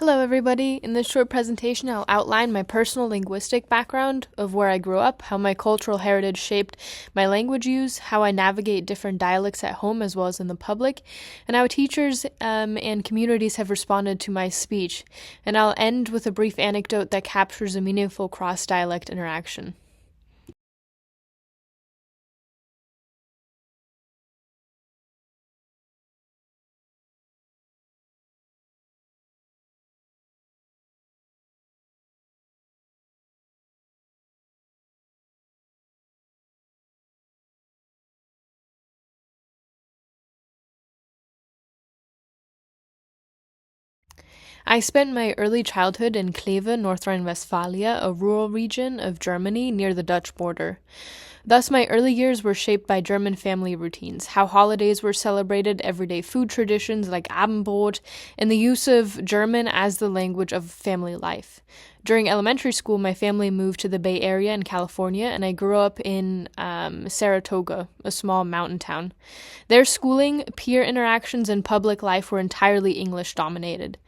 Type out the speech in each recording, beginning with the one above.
Hello, everybody. In this short presentation, I'll outline my personal linguistic background of where I grew up, how my cultural heritage shaped my language use, how I navigate different dialects at home as well as in the public, and how teachers and communities have responded to my speech. And I'll end with a brief anecdote that captures a meaningful cross-dialect interaction. I spent my early childhood in Kleve, North Rhine-Westphalia, a rural region of Germany near the Dutch border. Thus, my early years were shaped by German family routines, how holidays were celebrated, everyday food traditions like Abendbrot, and the use of German as the language of family life. During elementary school, my family moved to the Bay Area in California, and I grew up in Saratoga, a small mountain town. Their schooling, peer interactions, and public life were entirely English dominated.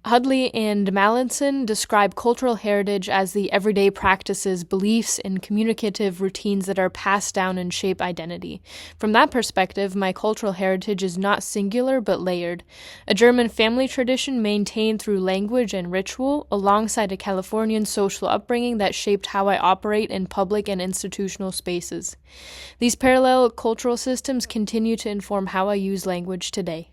Hudley and Mallinson describe cultural heritage as the everyday practices, beliefs, and communicative routines that are passed down and shape identity. From that perspective, my cultural heritage is not singular but layered. A German family tradition maintained through language and ritual, alongside a Californian social upbringing that shaped how I operate in public and institutional spaces. These parallel cultural systems continue to inform how I use language today.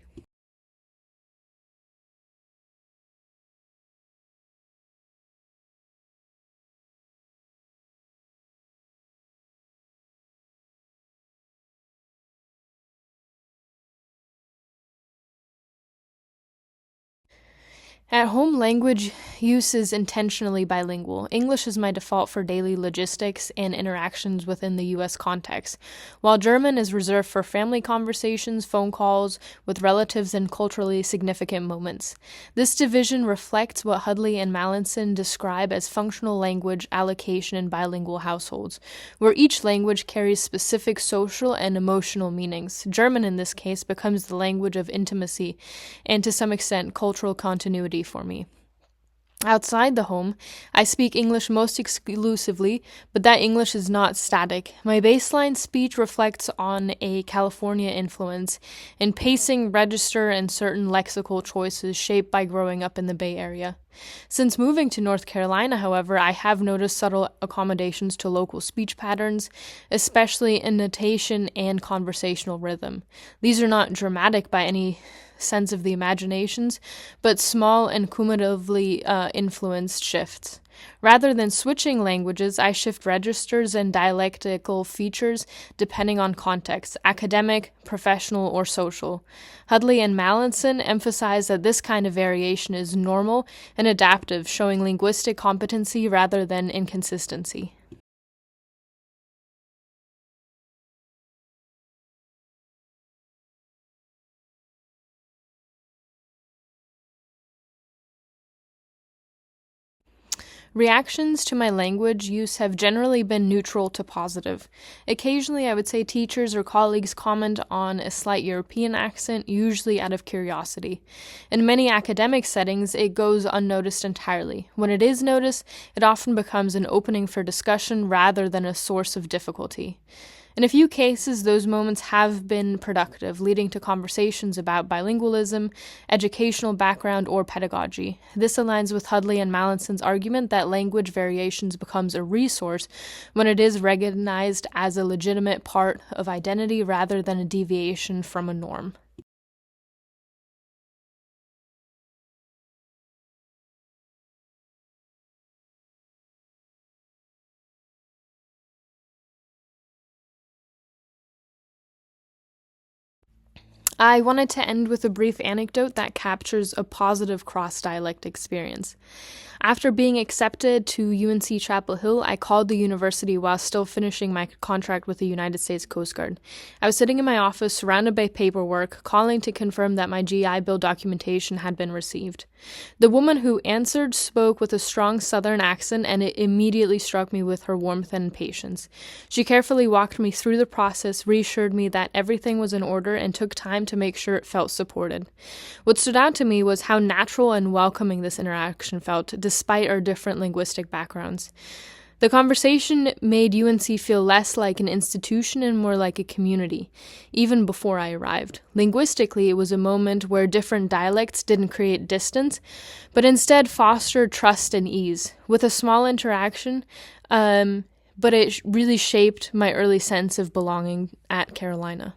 At home, language use is intentionally bilingual. English is my default for daily logistics and interactions within the U.S. context, while German is reserved for family conversations, phone calls with relatives, and culturally significant moments. This division reflects what Hudley and Mallinson describe as functional language allocation in bilingual households, where each language carries specific social and emotional meanings. German, in this case, becomes the language of intimacy and, to some extent, cultural continuity for me. Outside the home, I speak English most exclusively, but that English is not static. My baseline speech reflects on a California influence, and pacing, register, and certain lexical choices shaped by growing up in the Bay Area. Since moving to North Carolina, however, I have noticed subtle accommodations to local speech patterns, especially in notation and conversational rhythm. These are not dramatic by any sense of the imaginations, but small and cumulatively influenced shifts. Rather than switching languages, I shift registers and dialectical features depending on context, academic, professional, or social. Hudley and Mallinson emphasize that this kind of variation is normal and adaptive, showing linguistic competency rather than inconsistency. Reactions to my language use have generally been neutral to positive. Occasionally, I would say teachers or colleagues comment on a slight European accent, usually out of curiosity. In many academic settings, it goes unnoticed entirely. When it is noticed, it often becomes an opening for discussion rather than a source of difficulty. In a few cases, those moments have been productive, leading to conversations about bilingualism, educational background, or pedagogy. This aligns with Hudley and Mallinson's argument that language variations becomes a resource when it is recognized as a legitimate part of identity rather than a deviation from a norm. I wanted to end with a brief anecdote that captures a positive cross-dialect experience. After being accepted to UNC Chapel Hill, I called the university while still finishing my contract with the United States Coast Guard. I was sitting in my office surrounded by paperwork, calling to confirm that my GI Bill documentation had been received. The woman who answered spoke with a strong Southern accent, and it immediately struck me with her warmth and patience. She carefully walked me through the process, reassured me that everything was in order, and took time to make sure it felt supported. What stood out to me was how natural and welcoming this interaction felt, despite our different linguistic backgrounds. The conversation made UNC feel less like an institution and more like a community, even before I arrived. Linguistically, it was a moment where different dialects didn't create distance, but instead fostered trust and ease. With a small interaction, but it really shaped my early sense of belonging at Carolina.